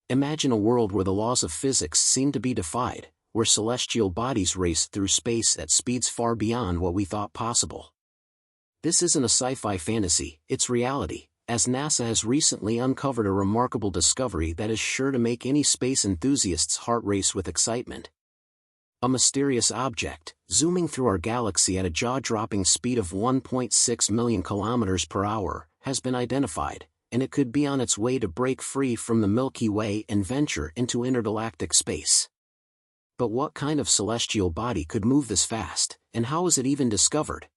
Imagine a world where the laws of physics seem to be defied, where celestial bodies race through space at speeds far beyond what we thought possible. This isn't a sci-fi fantasy, it's reality, as NASA has recently uncovered a remarkable discovery that is sure to make any space enthusiast's heart race with excitement. A mysterious object, zooming through our galaxy at a jaw-dropping speed of 1.6 million kilometers per hour, has been identified, and it could be on its way to break free from the Milky Way and venture into intergalactic space. But what kind of celestial body could move this fast, and how was it even discovered?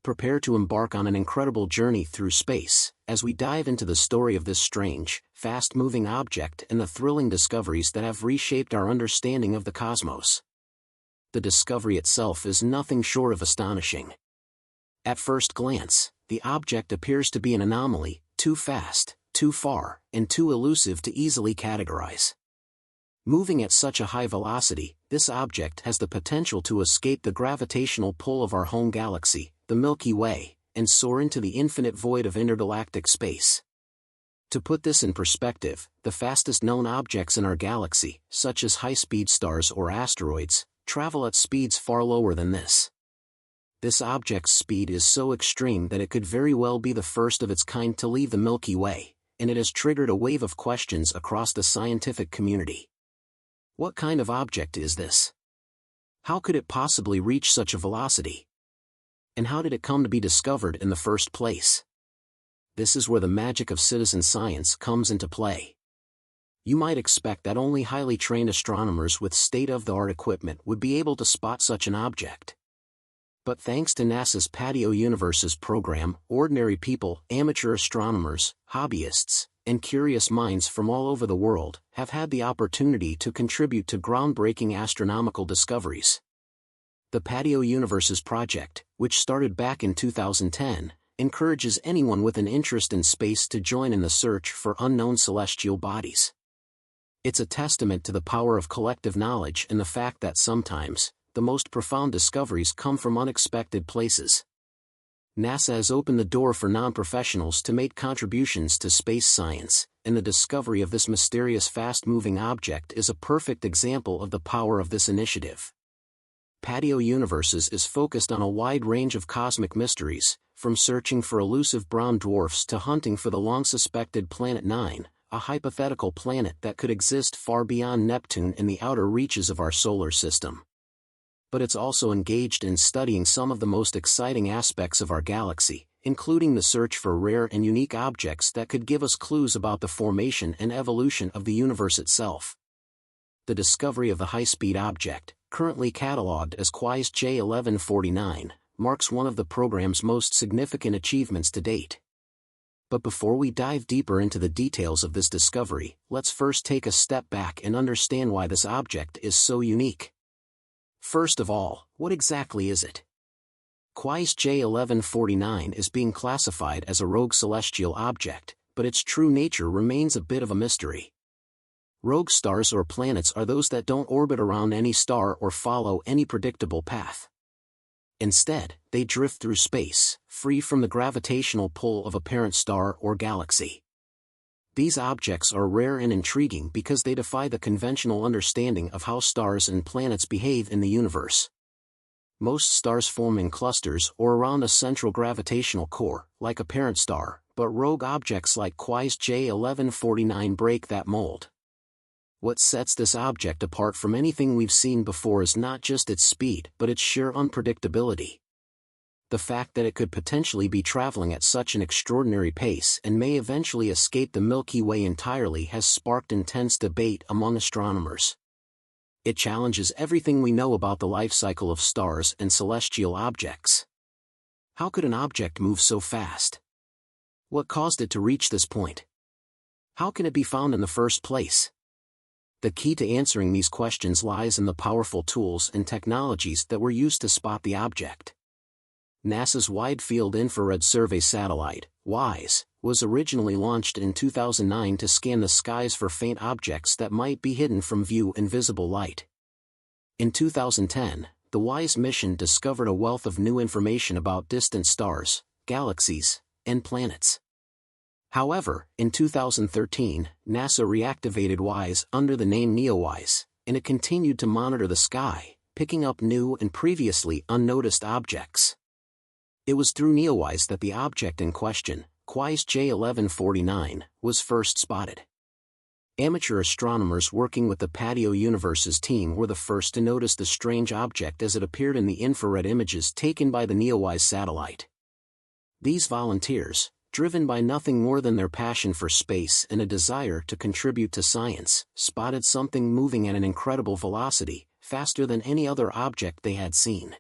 Prepare to embark on an incredible journey through space, as we dive into the story of this strange, fast-moving object and the thrilling discoveries that have reshaped our understanding of the cosmos. The discovery itself is nothing short of astonishing. At first glance, the object appears to be an anomaly, too fast, too far, and too elusive to easily categorize. Moving at such a high velocity, this object has the potential to escape the gravitational pull of our home galaxy, the Milky Way, and soar into the infinite void of intergalactic space. To put this in perspective, the fastest known objects in our galaxy, such as high-speed stars or asteroids, travel at speeds far lower than this. This object's speed is so extreme that it could very well be the first of its kind to leave the Milky Way, and it has triggered a wave of questions across the scientific community. What kind of object is this? How could it possibly reach such a velocity? And how did it come to be discovered in the first place? This is where the magic of citizen science comes into play. You might expect that only highly trained astronomers with state-of-the-art equipment would be able to spot such an object. But thanks to NASA's Patio Universes program, ordinary people, amateur astronomers, hobbyists, and curious minds from all over the world have had the opportunity to contribute to groundbreaking astronomical discoveries. The Patio Universes project, which started back in 2010, encourages anyone with an interest in space to join in the search for unknown celestial bodies. It's a testament to the power of collective knowledge and the fact that sometimes, the most profound discoveries come from unexpected places. NASA has opened the door for non-professionals to make contributions to space science, and the discovery of this mysterious fast-moving object is a perfect example of the power of this initiative. Patio Universes is focused on a wide range of cosmic mysteries, from searching for elusive brown dwarfs to hunting for the long-suspected Planet 9, a hypothetical planet that could exist far beyond Neptune in the outer reaches of our solar system. But it's also engaged in studying some of the most exciting aspects of our galaxy, including the search for rare and unique objects that could give us clues about the formation and evolution of the universe itself. The discovery of the high-speed object, currently catalogued as CWISE J1149, marks one of the program's most significant achievements to date. But before we dive deeper into the details of this discovery, let's first take a step back and understand why this object is so unique. First of all, what exactly is it? CWISE J1149 is being classified as a rogue celestial object, but its true nature remains a bit of a mystery. Rogue stars or planets are those that don't orbit around any star or follow any predictable path. Instead, they drift through space, free from the gravitational pull of a parent star or galaxy. These objects are rare and intriguing because they defy the conventional understanding of how stars and planets behave in the universe. Most stars form in clusters or around a central gravitational core, like a parent star, but rogue objects like CWISE J1149 break that mold. What sets this object apart from anything we've seen before is not just its speed but its sheer unpredictability. The fact that it could potentially be traveling at such an extraordinary pace and may eventually escape the Milky Way entirely has sparked intense debate among astronomers. It challenges everything we know about the life cycle of stars and celestial objects. How could an object move so fast? What caused it to reach this point? How can it be found in the first place? The key to answering these questions lies in the powerful tools and technologies that were used to spot the object. NASA's Wide Field Infrared Survey satellite, WISE, was originally launched in 2009 to scan the skies for faint objects that might be hidden from view in visible light. In 2010, the WISE mission discovered a wealth of new information about distant stars, galaxies, and planets. However, in 2013, NASA reactivated WISE under the name NEOWISE, and it continued to monitor the sky, picking up new and previously unnoticed objects. It was through NEOWISE that the object in question, CWISE J1149, was first spotted. Amateur astronomers working with the Patio Universe's team were the first to notice the strange object as it appeared in the infrared images taken by the NEOWISE satellite. These volunteers, driven by nothing more than their passion for space and a desire to contribute to science, spotted something moving at an incredible velocity, faster than any other object they had seen.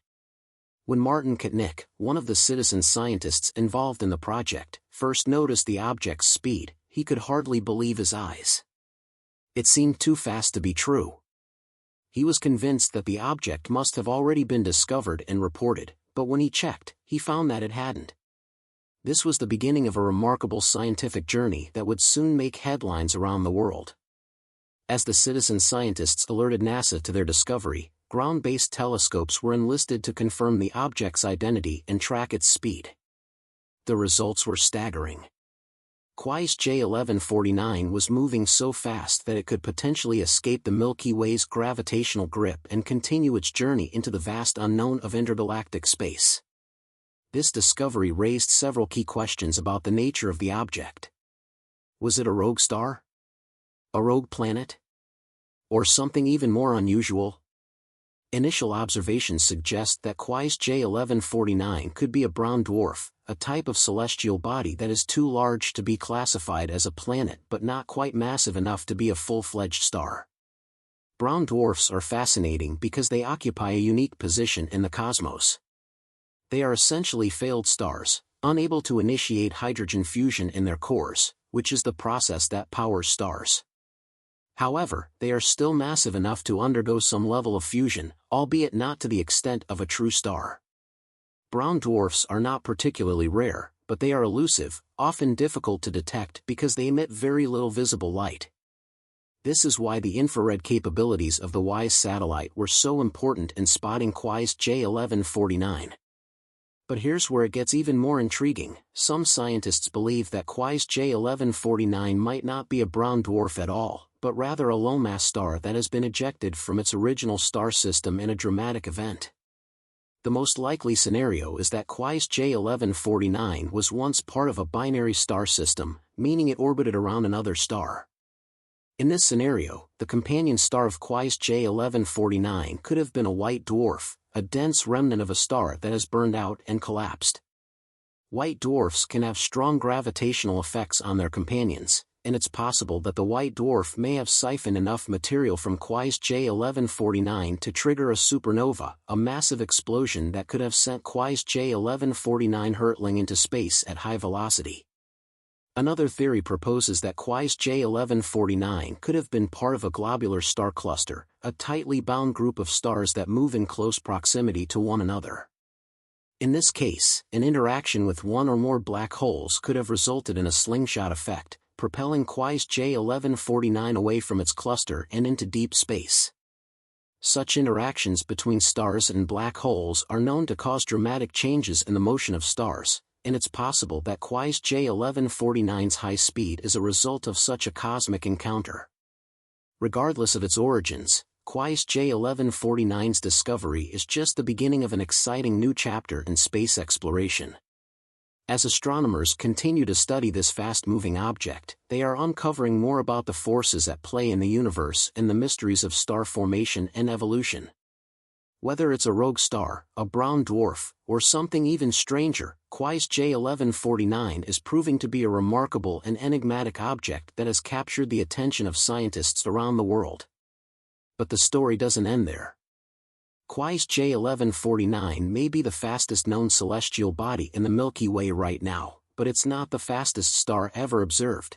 When Martin Kutnick, one of the citizen scientists involved in the project, first noticed the object's speed, he could hardly believe his eyes. It seemed too fast to be true. He was convinced that the object must have already been discovered and reported, but when he checked, he found that it hadn't. This was the beginning of a remarkable scientific journey that would soon make headlines around the world. As the citizen scientists alerted NASA to their discovery, ground-based telescopes were enlisted to confirm the object's identity and track its speed. The results were staggering. CWISE J1149 was moving so fast that it could potentially escape the Milky Way's gravitational grip and continue its journey into the vast unknown of intergalactic space. This discovery raised several key questions about the nature of the object. Was it a rogue star? A rogue planet? Or something even more unusual? Initial observations suggest that CWISE J1149 could be a brown dwarf, a type of celestial body that is too large to be classified as a planet but not quite massive enough to be a full-fledged star. Brown dwarfs are fascinating because they occupy a unique position in the cosmos. They are essentially failed stars, unable to initiate hydrogen fusion in their cores, which is the process that powers stars. However, they are still massive enough to undergo some level of fusion, albeit not to the extent of a true star. Brown dwarfs are not particularly rare, but they are elusive, often difficult to detect because they emit very little visible light. This is why the infrared capabilities of the WISE satellite were so important in spotting CWISE J1149. But here's where it gets even more intriguing. Some scientists believe that CWISE J1149 might not be a brown dwarf at all, but rather a low-mass star that has been ejected from its original star system in a dramatic event. The most likely scenario is that CWISE J1149 was once part of a binary star system, meaning it orbited around another star. In this scenario, the companion star of CWISE J1149 could have been a white dwarf, a dense remnant of a star that has burned out and collapsed. White dwarfs can have strong gravitational effects on their companions, and it's possible that the white dwarf may have siphoned enough material from CWISE J1149 to trigger a supernova, a massive explosion that could have sent CWISE J1149 hurtling into space at high velocity. Another theory proposes that CWISE J1149 could have been part of a globular star cluster, a tightly bound group of stars that move in close proximity to one another. In this case, an interaction with one or more black holes could have resulted in a slingshot effect, propelling CWISE J1149 away from its cluster and into deep space. Such interactions between stars and black holes are known to cause dramatic changes in the motion of stars, and it's possible that CWISE J1149's high speed is a result of such a cosmic encounter. Regardless of its origins, CWISE J1149's discovery is just the beginning of an exciting new chapter in space exploration. As astronomers continue to study this fast-moving object, they are uncovering more about the forces at play in the universe and the mysteries of star formation and evolution. Whether it's a rogue star, a brown dwarf, or something even stranger, CWISE J1149 is proving to be a remarkable and enigmatic object that has captured the attention of scientists around the world. But the story doesn't end there. CWISE J1149 may be the fastest known celestial body in the Milky Way right now, but it's not the fastest star ever observed.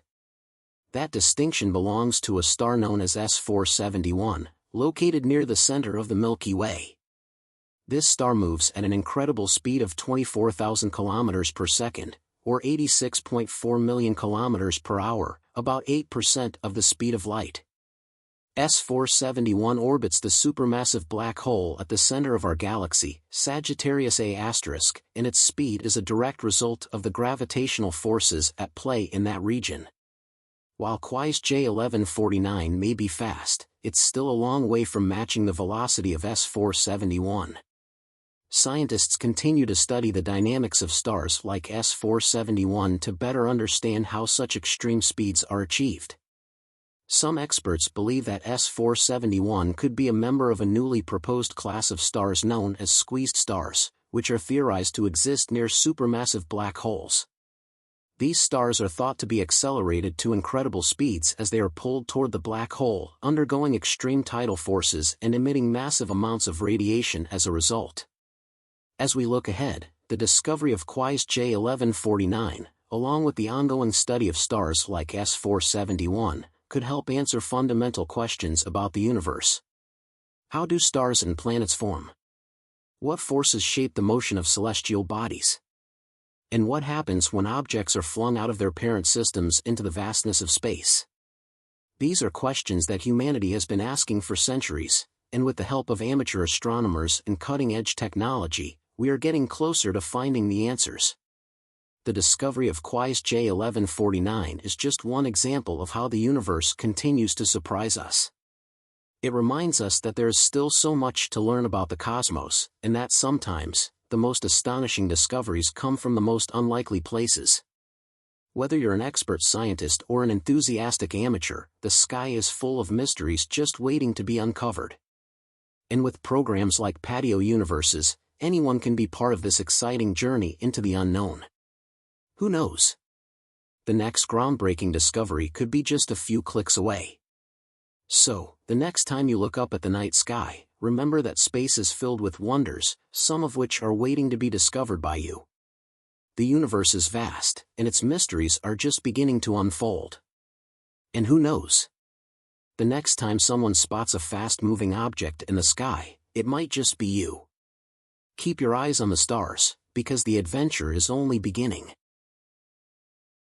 That distinction belongs to a star known as S471, located near the center of the Milky Way. This star moves at an incredible speed of 24,000 kilometers per second, or 86.4 million kilometers per hour, about 8% of the speed of light. S471 orbits the supermassive black hole at the center of our galaxy, Sagittarius A*, and its speed is a direct result of the gravitational forces at play in that region. While CWISE J1149 may be fast, it's still a long way from matching the velocity of S471. Scientists continue to study the dynamics of stars like S471 to better understand how such extreme speeds are achieved. Some experts believe that S471 could be a member of a newly proposed class of stars known as squeezed stars, which are theorized to exist near supermassive black holes. These stars are thought to be accelerated to incredible speeds as they are pulled toward the black hole, undergoing extreme tidal forces and emitting massive amounts of radiation as a result. As we look ahead, the discovery of CWISE J1149, along with the ongoing study of stars like S471, could help answer fundamental questions about the universe. How do stars and planets form? What forces shape the motion of celestial bodies? And what happens when objects are flung out of their parent systems into the vastness of space? These are questions that humanity has been asking for centuries, and with the help of amateur astronomers and cutting-edge technology, we are getting closer to finding the answers. The discovery of CWISE J1149 is just one example of how the universe continues to surprise us. It reminds us that there is still so much to learn about the cosmos, and that sometimes, the most astonishing discoveries come from the most unlikely places. Whether you're an expert scientist or an enthusiastic amateur, the sky is full of mysteries just waiting to be uncovered. And with programs like Patio universes, anyone can be part of this exciting journey into the unknown. Who knows? The next groundbreaking discovery could be just a few clicks away. So, the next time you look up at the night sky, remember that space is filled with wonders, some of which are waiting to be discovered by you. The universe is vast, and its mysteries are just beginning to unfold. And who knows? The next time someone spots a fast-moving object in the sky, it might just be you. Keep your eyes on the stars, because the adventure is only beginning.